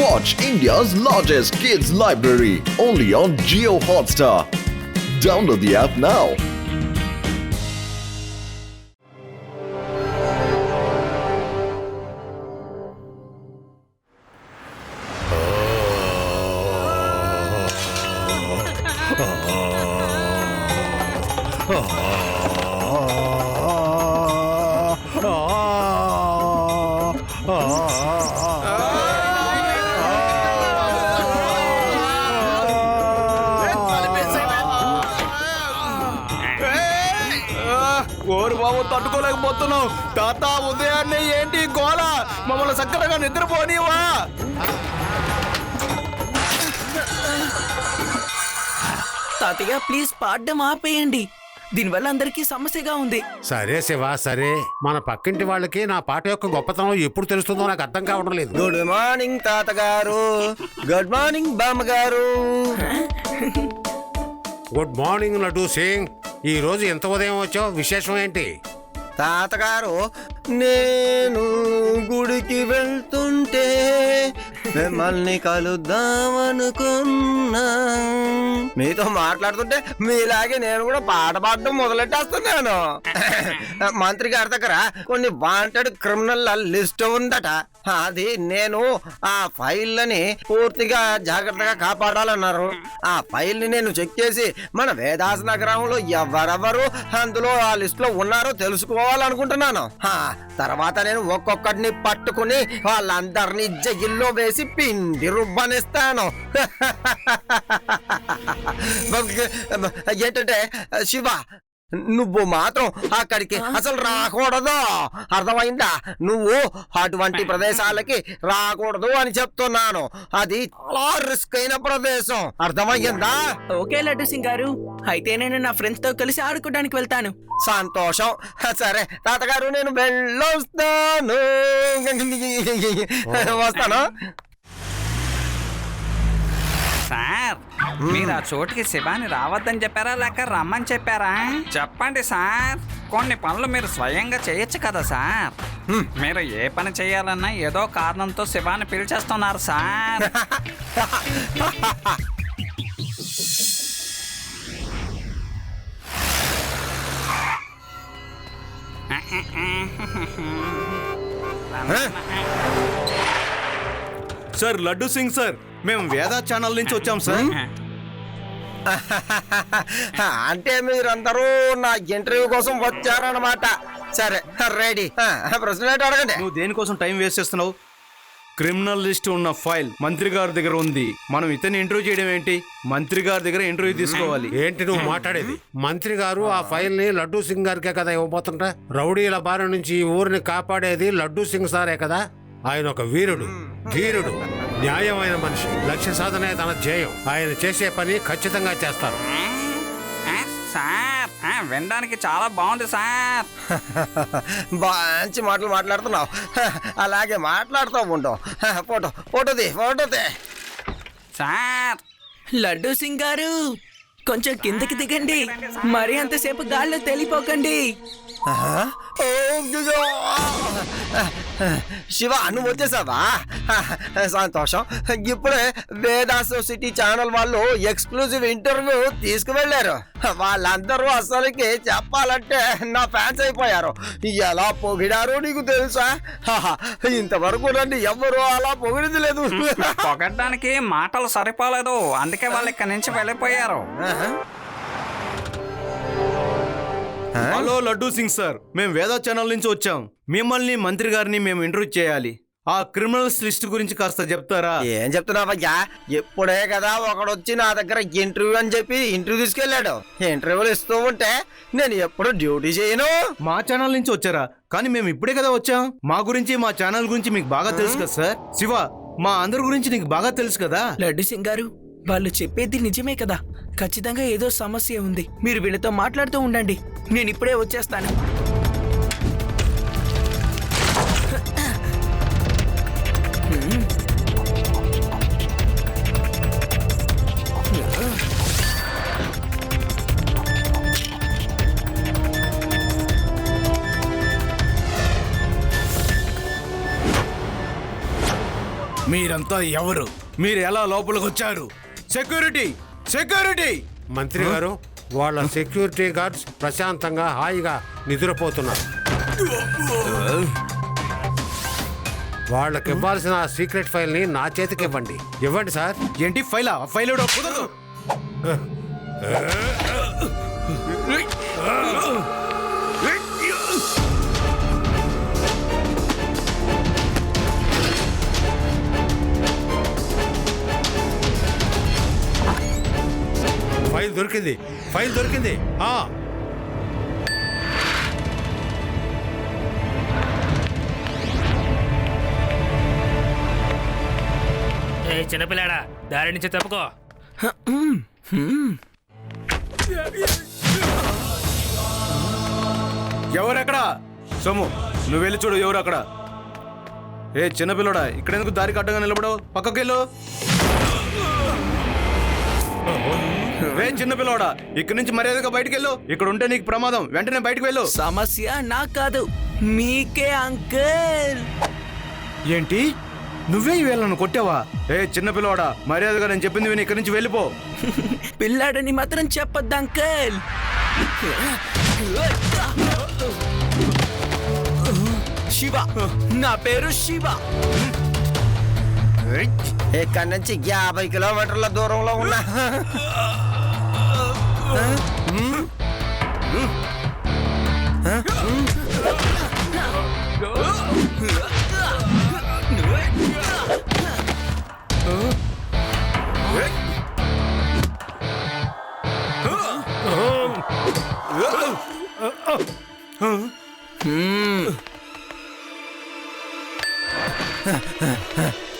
Watch India's largest kids library only on Jio Hotstar. Download the app now. ఓరు బాబు తట్టుకోలేకపోతున్నావు తాత. ఉదయాన్నే ఏంటి గోల? మమ్మల్ని చక్కగా నిద్రపోనివా? తాతయ్య ప్లీజ్ పాడడం ఆపేయండి. దీనివల్ల అందరికీ సమస్యగా ఉంది. సరే శివ సరే, మన పక్కింటి వాళ్ళకి నా పాట యొక్క గొప్పతనం ఎప్పుడు తెలుస్తుందో నాకు అర్థం కావడం లేదు. గుడ్ మార్నింగ్ తాతగారు. గుడ్ మార్నింగ్ బామ్మగారు. Good morning Laddu Singh. ఈ రోజు ఎంత ఉదయం వచ్చావు? విశేషం ఏంటి? తాతగారు, నేను గుడికి వెళ్తుంటే మిమ్మల్ని కలుద్దామనుకున్నా. మీతో మాట్లాడుతుంటే మీలాగే నేను కూడా పాట పాడడం మొదలెట్టేస్తున్నాను. మంత్రి గారి దగ్గర కొన్ని వాంటెడ్ క్రిమినల్ లిస్ట్ ఉందట. అది నేను ఆ ఫైళ్ళని పూర్తిగా జాగ్రత్తగా కాపాడాలన్నారు. ఆ ఫైల్ని నేను చెక్ చేసి మన వేదాస నగరంలో ఎవరెవరు అందులో ఆ లిస్ట్ లో ఉన్నారో తెలుసుకోవాలనుకుంటున్నాను. తర్వాత నేను ఒక్కొక్కటిని పట్టుకుని వాళ్ళందరినీ జైల్లో వేసి పిండి రుబ్బనిస్తాను. ఏంటంటే శివ, నువ్వు మాత్రం అక్కడికి అసలు రాకూడదు, అర్థమైందా? నువ్వు అటువంటి ప్రదేశాలకి రాకూడదు అని చెప్తున్నాను. అది చాలా రిస్క్ అయిన ప్రదేశం, అర్థమయ్యిందా? ఓకే లడ్డు సింగ్ గారు, అయితే నేను నా ఫ్రెండ్స్ తో కలిసి ఆడుకోవడానికి వెళ్తాను. సంతోషం. సరే తాతగారు, నేను వెళ్ళొస్తాను. వస్తాను. సార్, మీరు ఆ చోటుకి శివాని రావద్దని చెప్పారా లేక రమ్మని చెప్పారా? చెప్పండి సార్. కొన్ని పనులు మీరు స్వయంగా చేయొచ్చు కదా సార్. మీరు ఏ పని చేయాలన్నా ఏదో కారణంతో శివాని పిలిచేస్తున్నారు sir. Sir, Laddu Singh sir, మేము వేదా ఛానల్ నుంచి వచ్చాం సార్. అంటే మీరందరూ నా ఇంటర్వ్యూ కోసం వచ్చారన్నమాట. సరే రెడీ. ప్రశ్న అడగండి. నువ్వు దేనికోసం టైం వేస్ట్ చేస్తున్నావు? క్రిమినల్ లిస్ట్ ఉన్న ఫైల్ మంత్రి గారి దగ్గర ఉంది. మనం ఇతన్ని ఇంటర్వ్యూ చేయడం ఏంటి? మంత్రి గారి దగ్గర ఇంటర్వ్యూ తీసుకోవాలి. ఏంటి నువ్వు మాట్లాడేది? మంత్రి గారు ఆ ఫైల్ ని లడ్డూ సింగ్ గారికే కదా ఇవ్వబోతుంటా. రౌడీల బారి నుంచి ఈ ఊరిని కాపాడేది లడ్డూ సింగ్ సారే కదా. ఆయన ఒక వీరుడు, ధీరుడు, న్యాయమైన మనిషి. లక్ష్య సాధనే తన ధ్యేయం. ఆయన చేసే పని ఖచ్చితంగా చేస్తారు. సార్, వినడానికి చాలా బాగుంది సార్. మంచి మాటలు మాట్లాడుతున్నావు. అలాగే మాట్లాడుతూ ఉండవు. ఫోటోది. సార్, లడ్డు సింగ్ గారు, కొంచెం కిందకి దిగండి. మరి అంతసేపు గాల్లో తెలిపోకండి. శివ, నువ్వు వచ్చేసావా? సంతోషం. ఇప్పుడే వేదా సొసైటీ ఛానల్ వాళ్ళు ఎక్స్క్లూజివ్ ఇంటర్వ్యూ తీసుకువెళ్లారు. వాళ్ళందరూ అసలుకి చెప్పాలంటే నా ఫ్యాన్స్ అయిపోయారు. ఎలా పొగిడారో నీకు తెలుసా? ఇంతవరకు నన్ను ఎవరు అలా పొగిడింది లేదు. పొగడ్డానికి మాటలు సరిపోలేదు, అందుకే వాళ్ళు ఇక్కడి నుంచి వెళ్ళిపోయారు. హలో లడ్డూ సింగ్ సార్, మేము వేదా ఛానల్ నుంచి వచ్చాం. మిమ్మల్ని మంత్రి గారిని మేము ఇంటర్వ్యూ చేయాలి. ఆ క్రిమినల్స్ లిస్ట్ గురించి కాస్త చెప్తారా? ఏం చెప్తున్నావయ్యా? ఎప్పుడే కదా ఒకడొచ్చి నా దగ్గర ఇంటర్వ్యూ అని చెప్పి ఇంటర్వ్యూ తీసుకెళ్లాడు. ఇంటర్వ్యూలు ఇస్తూ ఉంటే నేను ఎప్పుడు డ్యూటీ చేయను. మా ఛానల్ నుంచి వచ్చారా? కానీ మేము ఇప్పుడే కదా వచ్చాం. మా గురించి, మా ఛానల్ గురించి మీకు బాగా తెలుసు కదా సార్. శివ, మా అందరి గురించి నీకు బాగా తెలుసు కదా. లడ్డు సింగ్ గారు, వాళ్ళు చెప్పేది నిజమే కదా. ఖచ్చితంగా ఏదో సమస్య ఉంది. మీరు వీళ్ళతో మాట్లాడుతూ ఉండండి, నేను ఇప్పుడే వచ్చేస్తాను. మీరంతా ఎవరు? మీరు ఎలా లోపలికి వచ్చారు? Security, security! మంత్రి గారు, వాళ్ళ సెక్యూరిటీ గార్డ్స్ ప్రశాంతంగా హాయిగా నిద్రపోతున్నారు. వాళ్ళకి ఇవ్వాల్సిన ఆ సీక్రెట్ ఫైల్ ని నా చేతికి ఇవ్వండి. ఇవ్వండి సార్. ఏంటి ఫైలా? ఫైల్ ఎవడో కుదరదు. ఫైల్ దొరికింది, ఫైల్ దొరికింది. చిన్నపిల్లాడా, దారి నుంచి తప్పుకో. ఎవరక్కడ? సోము, నువ్వు వెళ్ళి చూడు ఎవరు అక్కడ. ఏ చిన్నపిల్లడా, ఇక్కడ ఎందుకు దారికి అడ్డంగా నిలబడవు? పక్కకి వెళ్ళు. రే చిన్నపిల్లడా, ఇక్కడి నుంచి మర్యాదగా బయటికి వెళ్ళు. ఇక్కడ ఉంటే నీకు ప్రమాదం. వెంటనే బయటికి వెళ్ళు. సమస్య నాకు కాదు, మీకే అంకుల్. ఏంటి, నువ్వే వీళ్ళను కొట్టావా? ఏ చిన్నపిల్లవాడా, మర్యాదగా నేను చెప్పింది విని ఇక్కడి నుంచి వెళ్ళిపో. పిల్లాడని మాత్రం చెప్పొద్దు అంకుల్. శివ, నా పేరు శివ. ఇక్కడి నుంచి 50 కిలోమీటర్ల దూరంలో ఉన్నా.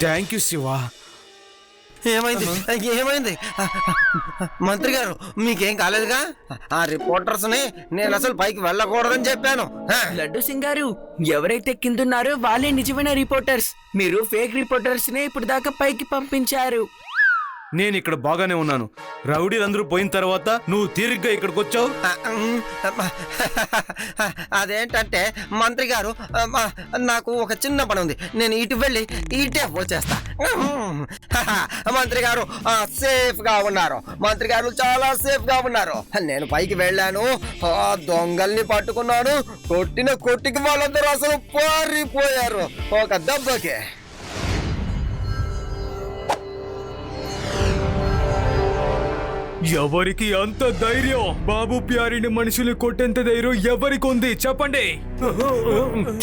Thank you Shiva. ఏమైంది? ఏమైంది? మంత్రి గారు, మీకేం కాలేదుగా? ఆ రిపోర్టర్స్ ని నేను అసలు పైకి వెళ్ళకూడదని చెప్పాను. లడ్డు సింగ్ గారు, ఎవరైతే కిందున్నారో వాళ్ళే నిజమైన రిపోర్టర్స్. మీరు ఫేక్ రిపోర్టర్స్ నే ఇప్పుడు దాకా పైకి పంపించారు. నేను ఇక్కడ బాగానే ఉన్నాను. రౌడీలందరూ పోయిన తర్వాత నువ్వు తీరిగ్గా ఇక్కడికి వచ్చావు. అదేంటంటే మంత్రి గారు, నాకు ఒక చిన్న పని ఉంది. నేను ఇటు వెళ్ళి ఇటే వచ్చేస్తా. మంత్రి గారు సేఫ్ గా ఉన్నారు. మంత్రి గారు చాలా సేఫ్ గా ఉన్నారు. నేను పైకి వెళ్ళాను, దొంగల్ని పట్టుకున్నాను. కొట్టిన కొట్టికి వాళ్ళందరూ అసలు పారిపోయారు ఒక దెబ్బకి. ఎవరికి అంత ధైర్యం? బాబు ప్యారిని మనుషులు కొట్టేంత ధైర్యం ఎవరికి ఉంది చెప్పండి?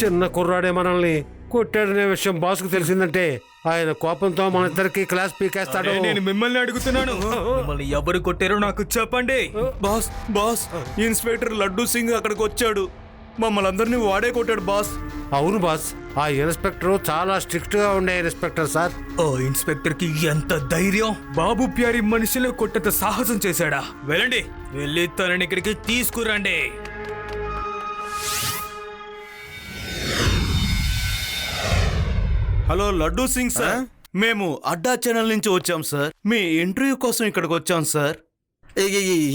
చిన్న కుర్రాడే మనల్ని కొట్టాడనే విషయం బాస్కు తెలిసిందంటే ఆయన కోపంతో మన ఇద్దరికి క్లాస్ పీకేస్తాడు. నేను మిమ్మల్ని అడుగుతున్నాను, మిమ్మల్ని ఎవరు కొట్టారో నాకు చెప్పండి. Boss, boss, inspector Laddu Singh అక్కడికి వచ్చాడు. మమ్మల్ని అందరినీ వాడే కొట్టాడు బాస్. అవును బాస్, ఆ ఇన్స్పెక్టర్ చాలా స్ట్రిక్ట్ గా ఉండే ఇన్స్పెక్టర్ సార్. ఓ ఇన్స్పెక్టర్ కి ఎంత ధైర్యం! బాబు ప్యారి మనుషులు కొట్టేంత సాహసం చేశాడా? వెళ్ళండి, వెళ్ళి తనని ఇక్కడికి తీసుకురండి. హలో లడ్డూ సింగ్ సార్, మేము అడ్డా ఛానల్ నుంచి వచ్చాం సార్. మీ ఇంటర్వ్యూ కోసం ఇక్కడికి వచ్చాం సార్.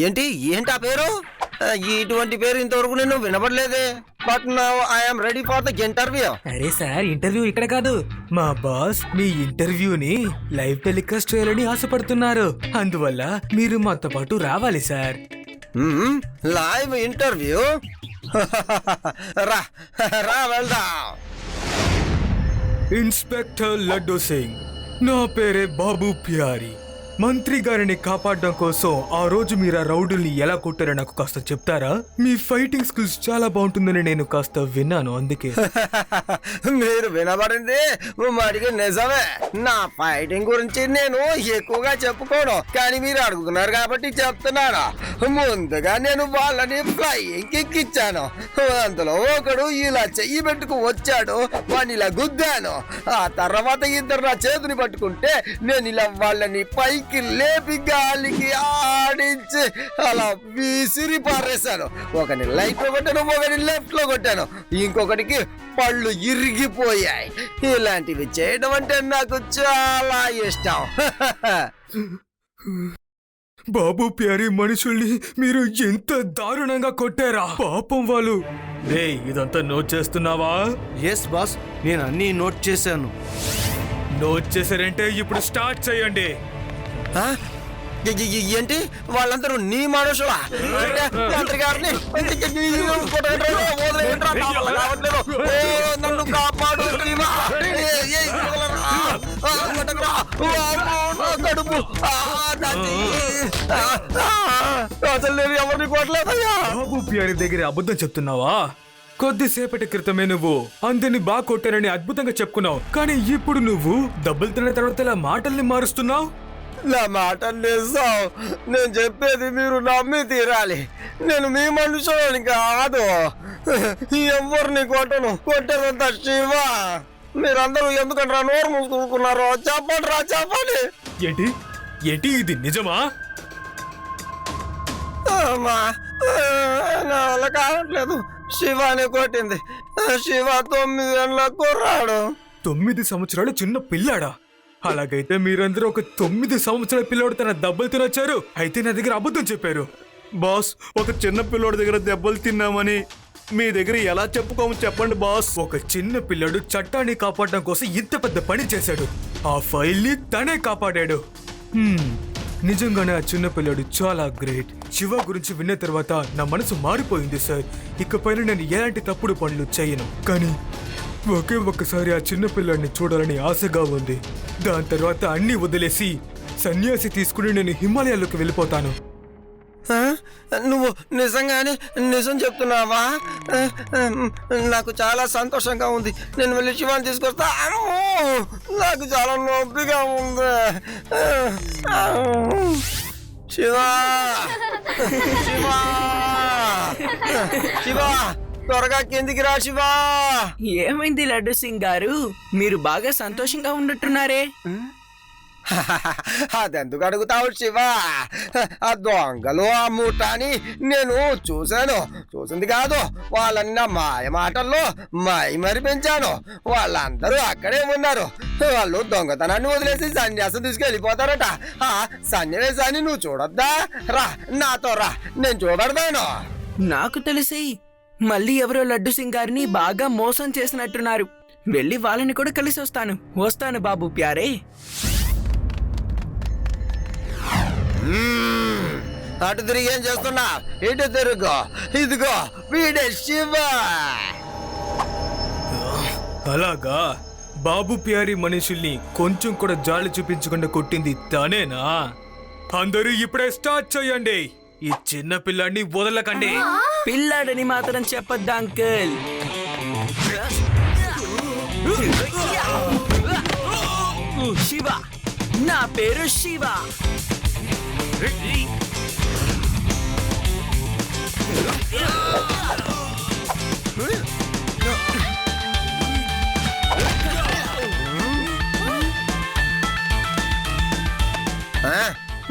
ఏంటి ఆ పేరు? ఇటువంటి పేరు ఇంతవరకు నేను వినపడలేదే. But now I'm ready for the interview. అరే సార్, ఇంటర్వ్యూ ఇక్కడ కాదు. మా బాస్ మీ ఇంటర్వ్యూని లైవ్ టెలికాస్ట్ చేయాలని ఆశపడుతున్నారు. అందువల్ల మీరు మాతో పాటు రావాలి సార్. Live interview? రా రా వెళ్దాం. ఇన్స్పెక్టర్ లడ్డూ సింగ్, నా పేరే బాబు ప్యారి. మంత్రి గారిని కాపాడడం కోసం ఆ రోజు మీరు ఆ రౌడీల్ని ఎలా కొట్టారో నాకు కాస్త చెప్తారా? మీ ఫైటింగ్ స్కిల్స్ చాలా బాగుంటుందని నేను కాస్త విన్నాను, అందుకే. మీరు వినబడింది మడికి నిజమే. నా ఫైటింగ్ గురించి నేను ఎక్కువగా చెప్పుకోను, కానీ మీరు అడుగుతున్నారు కాబట్టి చెప్తున్నాను. ముందుగా నేను వాళ్ళని ఫ్లైయింగ్ ఎక్కిచ్చాను. అందులో ఒకడు ఇలా చెయ్యి పెట్టుకు వచ్చాడు, వాడిని ఇలా గుద్దాను. ఆ తర్వాత ఇద్దరు నా చేతిని పట్టుకుంటే నేను ఇలా వాళ్ళని పైకి లేపి గాలికి ఆడించి అలా విసిరి పారేశాను. ఒకని రైట్ లో కొట్టాను, ఒకని లెఫ్ట్ లో కొట్టాను, ఇంకొకటికి పళ్ళు ఇరిగిపోయాయి. ఇలాంటివి చేయడం అంటే నాకు చాలా ఇష్టం. బాబు ప్యారి మనుషుల్ని మీరు ఎంత దారుణంగా కొట్టారా? పాపం వాళ్ళు. ఇదంతా నోట్ చేస్తున్నావా? ఎస్ బాస్, నేను అన్నీ నోట్ చేశాను. నోట్ చేశారంటే ఇప్పుడు స్టార్ట్ చేయండి. ఆ? ఏంటి వాళ్ళందరూ నీ మనుషులా? అంటే మంత్రి గారిని కొట్టండి, వదిలేయండిరా, నా వల్ల కావట్లేదు. ఓ, నన్ను కాపాడు శివా. కొట్టకురా. వామ్మో, నా కడుపు. నా చెయ్యి. అసలు నేను ఎవరిని కొట్టలేదయ్యా. బాబు పియారి దగ్గర అబద్ధం చెప్తున్నావా? కొద్దిసేపటి క్రితమే నువ్వు అందరిని బాగా కొట్టారని అద్భుతంగా చెప్పుకున్నావు, కానీ ఇప్పుడు నువ్వు డబ్బులు తిన్న తర్వాత ఇలా మాటల్ని మారుస్తున్నావు. నా మాట నిజం. నేను చెప్పేది మీరు నమ్మి తీరాలి. నేను మీ మనుషులని కాదు. ఎవరిని కొట్టను. కొట్టేదంతా శివ. మీరందరూ ఎందుకంటే నోరు మూసుకున్నారో చెప్పండి రా, చెప్పండి. ఏంటి ఏంటి ఇది నిజమా? అమ్మా, నా వల్ల కావట్లేదు. శివాని కొట్టింది. శివ 9 ఏళ్ళ కుర్రాడు. 9 సంవత్సరాలు చిన్న పిల్లాడా? అలాగైతే మీరందరూ ఒక 9 సంవత్సరాల పిల్లోడు తన దెబ్బలు తినొచ్చారు. అయితే నా దగ్గర అబద్ధం చెప్పారు. బాస్, ఒక చిన్న పిల్లోడి దగ్గర దెబ్బలు తిన్నామని మీ దగ్గర ఎలా చెప్పుకోము చెప్పండి బాస్. ఒక చిన్న పిల్లాడు చట్టాన్ని కాపాడడం కోసం ఇంత పెద్ద పని చేశాడు. ఆ ఫైల్ ని తనే కాపాడాడు. నిజంగానే ఆ చిన్న పిల్లాడు చాలా గ్రేట్. శివ గురించి విన్న తర్వాత నా మనసు మారిపోయింది సార్. ఇకపైన నేను ఎలాంటి తప్పుడు పనులు చేయను. కానీ ఒకే ఒక్కసారి ఆ చిన్న పిల్లాడిని చూడాలని ఆశగా ఉంది. దాని తర్వాత అన్ని వదిలేసి సన్యాసి తీసుకుని నేను హిమాలయాల్లోకి వెళ్ళిపోతాను. ఆ? నువ్వు నిజంగానే నిజం చెప్తున్నావా? నాకు చాలా సంతోషంగా ఉంది. నేను వెళ్ళి శివాన్ని తీసుకొస్తా. అమ్మో, నాకు చాలా నొప్పిగా ఉంది. శివా, శివా, శివా, త్వరగా కిందికి రా శివా. ఏమైంది లడ్డు సింగ్ గారు, మీరు బాగా సంతోషంగా ఉన్నట్టున్నారే? అదెందుకు అడుగుతావు శివా? ఆ దొంగలు ఆ ముఠాని నేను చూసింది కాదు. వాళ్ళని నా మాయ మాటల్లో మరి పెంచాను. వాళ్ళందరూ అక్కడే ఉన్నారు. వాళ్ళు దొంగతనాన్ని వదిలేసి సన్యాసం తీసుకెళ్ళిపోతారట. ఆ సన్యాసాన్ని నువ్వు చూడొద్దా? రా, నాతో రా, నేను చూపెడతాను. నాకు తెలిసి మళ్ళీ ఎవరో లడ్డు సింగ్ గారిని బాగా మోసం చేసినట్టున్నారు. వెళ్ళి వాళ్ళని కూడా కలిసి వస్తాను బాబు ప్యారే. అటు తిరిగి ఏం చేస్తున్నా? ఇటు తిరుగు. ఇదిగో వీడే శివ. అలాగా? బాబు ప్యారి మనుషుల్ని కొంచెం కూడా జాలి చూపించకుండా కొట్టింది తనేనా? అందరూ ఇప్పుడే స్టార్ట్ చేయండి. ఈ చిన్న పిల్లాడిని వదలకండి. పిల్లాడని మాత్రం చెప్పొద్దు అంకుల్. శివ, నా పేరు శివ.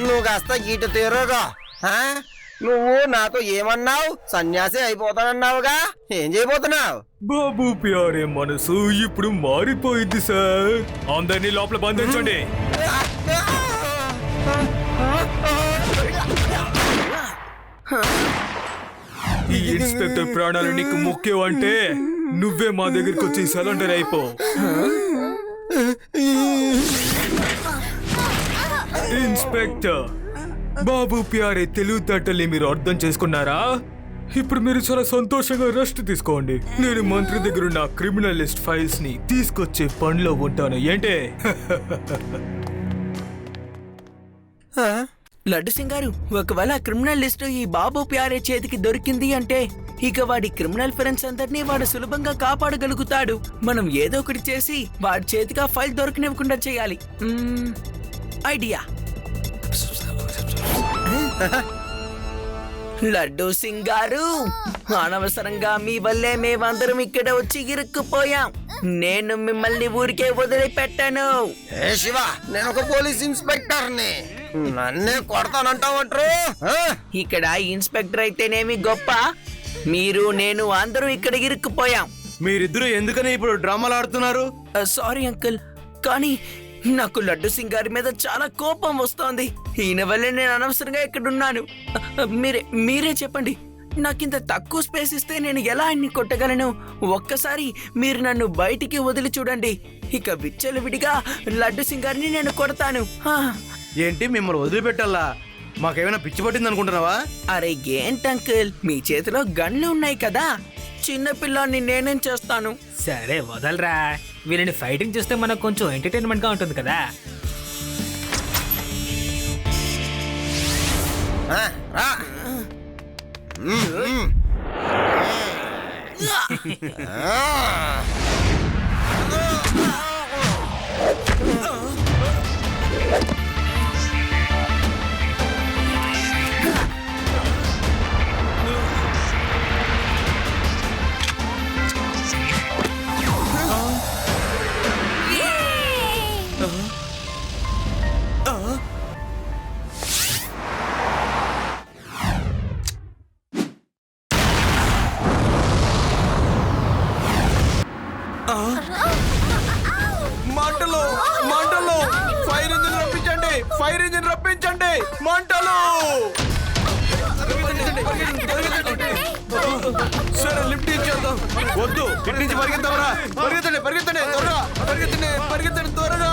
నువ్వు కాస్త ఇటు తిరుగు. నువ్వు నాతో ఏమన్నావు? సన్యాసి అయిపోతానన్నావుగా, ఏం చేయబోతున్నావు? బాబు ప్యారే మనసు ఇప్పుడు మారిపోయింది సార్. అందరినీ లోపల బంధించండి. ఈ ఇన్స్పెక్టర్ ప్రాణాలు నీకు ముఖ్యం అంటే నువ్వే మా దగ్గరికి వచ్చి సరెండర్ అయిపో. ఇన్స్పెక్టర్, బాబు ప్యారే తెలివితేటల్ని మీరు అర్థం చేసుకున్నారా? ఇప్పుడు మీరు చాలా సంతోషంగా రెస్ట్ తీసుకోండి. నేను మంత్రి దగ్గర ఉన్న క్రిమినల్ లిస్ట్ ఫైల్స్ ని తీసుకొచ్చే పనిలో ఉంటాను. ఏంటే? లడ్డు సింగ్ గారు, ఒకవేళ క్రిమినల్ లిస్ట్ ఈ బాబు ప్యారే చేతికి దొరికింది అంటే ఇక వాడి క్రిమినల్ ఫ్రెండ్స్ అందరినీ వాడు సులభంగా కాపాడగలుగుతాడు. మనం ఏదో ఒకటి చేసి వాడి చేతికి ఆ ఫైల్ దొరకనివ్వకుండా చేయాలి. ఐడియా. లడ్డు సింగ్ గారు, అనవసరంగా మీ వల్లే మేమందరం ఇక్కడ వచ్చి ఇరుక్కుపోయాం. నేను మిమ్మల్ని ఊరికే వదిలిపెట్టాను. ఏ శివ, నేను ఒక పోలీస్ ఇన్స్పెక్టర్ని. నన్నే కొడతానంటావంటారు? ఇక్కడ ఇన్స్పెక్టర్ అయితేనేమి గొప్ప, మీరు నేను అందరూ ఇక్కడ ఇరుక్కుపోయాం. మీరిద్దరూ ఎందుకని ఇప్పుడు డ్రామాలు ఆడుతున్నారు? సారీ అంకుల్, కానీ నాకు లడ్డు సింగ్ గారి మీద చాలా కోపం వస్తోంది. ఈయన వల్లే నేను అనవసరంగా ఇక్కడ ఉన్నాను. మీరే చెప్పండి, నాకింత తక్కువ స్పేస్ ఇస్తే నేను ఎలా అన్ని కొట్టగలను? ఒక్కసారి మీరు నన్ను బయటికి వదిలి చూడండి. ఇక విచ్చలవిడిగా లడ్డు సింగారిని నేను కొడతాను. హా. ఏంటి మిమ్మల్ని వదిలిపెట్టాలా? మాకేమైనా పిచ్చి పట్టింది అనుకుంటున్నావా? అరే ఏంటి అంకుల్, మీ చేతిలో గన్లు ఉన్నాయి కదా, చిన్న పిల్లాన్ని నేనేం చేస్తాను? సరే వదలరా, వీళ్ళని ఫైటింగ్ చూస్తే మనకు కొంచెం ఎంటర్టైన్మెంట్ గా ఉంటుంది కదా. ఆ, రా. మంటలు మంటలు, ఫైర్ ఇంజిన్ రప్పించండి, ఫైర్ ఇంజిన్ రప్పించండి, మంటలు. సరే లిఫ్ట్ ఇచ్చేద్దాం. వద్దు, ఇటు నుంచి పరిగెత్తామరా, పరిగెత్తండి పరిగెత్తండి త్వరగా, పరిగెత్తండి పరిగెత్తండి త్వరగా.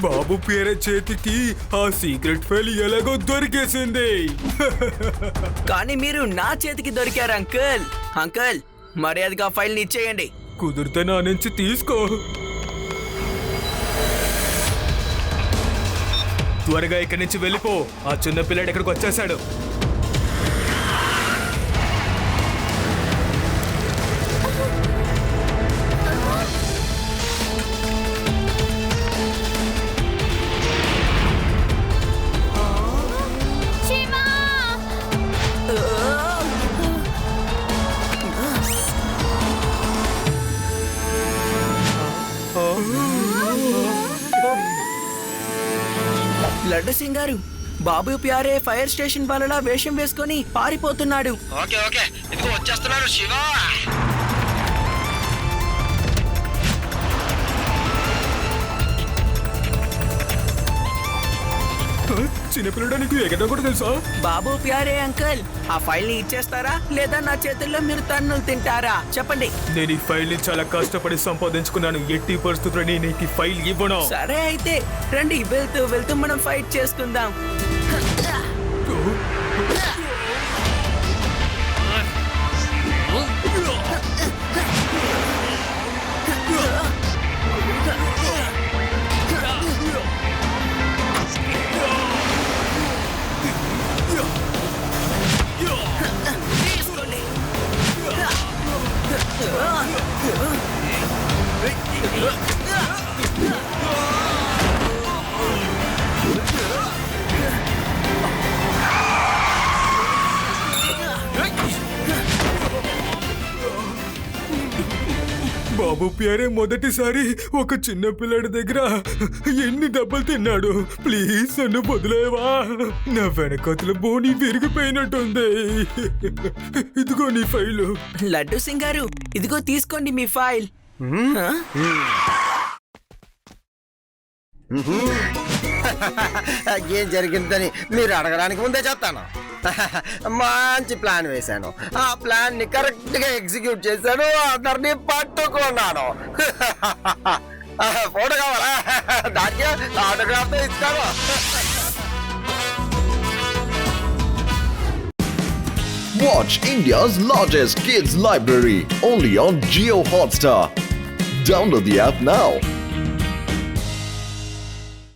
బాబు పేరే చేతికి ఆ సీక్రెట్ ఫైల్ ఎలాగో దొరికేసింది. కానీ మీరు నా చేతికి దొరికారు అంకుల్. అంకుల్, మర్యాదగా ఫైల్ ని ఇచ్చేయండి. కుదిరితే నా నుంచి తీసుకో. త్వరగా ఇక్కడి నుంచి వెళ్ళిపో, ఆ చిన్న పిల్లాడు ఇక్కడికి వచ్చేసాడు. లడ్డు సింగారు, బాబు ప్యారే ఫైర్ స్టేషన్ వాళ్ళలా వేషం వేసుకొని పారిపోతున్నాడు. ఓకే ఓకే, ఇదిగో వచ్చేస్తున్నారు శివ. చిన్నపిల్లడా, నీకు ఎగడం కూడా తెలుసా? బాబు ప్యారే అంకుల్, ఆ ఫైల్ ని ఇచ్చేస్తారా లేదా నా చేతుల్లో మీరు తన్నులు తింటారా? చెప్పండి. నేను ఈ ఫైల్ ని చాలా కష్టపడి సంపాదించుకున్నాను. ఎట్టి పరిస్థితుల్లో నేను ఈ ఫైల్ ఇవ్వను. సరే అయితే రండి, వెళ్తూ వెళ్తూ మనం ఫైట్ చేసుకుందాం. బాబు ప్యారే మొదటిసారి ఒక చిన్న పిల్లాడి దగ్గర ఎన్ని దెబ్బలు తిన్నాడు. ప్లీజ్ నన్ను వదిలేవా? నా వెనకతల బోని విరిగిపోయినట్టుంది. ఇదిగో నీ ఫైలు. లడ్డు సింగారు, ఇదిగో తీసుకోండి మీ ఫైల్. ఏం జరిగిందని మీరు అడగడానికి ముందే చెప్తాను. మంచి ప్లాన్ వేశాను, ఆ ప్లాన్ ని కరెక్ట్ గా ఎగ్జిక్యూట్ చేశాను, అందరినీ పట్టుకున్నాను. ఫోటో కావాలా? దానికి ఆటోగ్రాఫ్ ఇస్తాను. Watch India's largest kids library only on Jio Hotstar. Download the app now.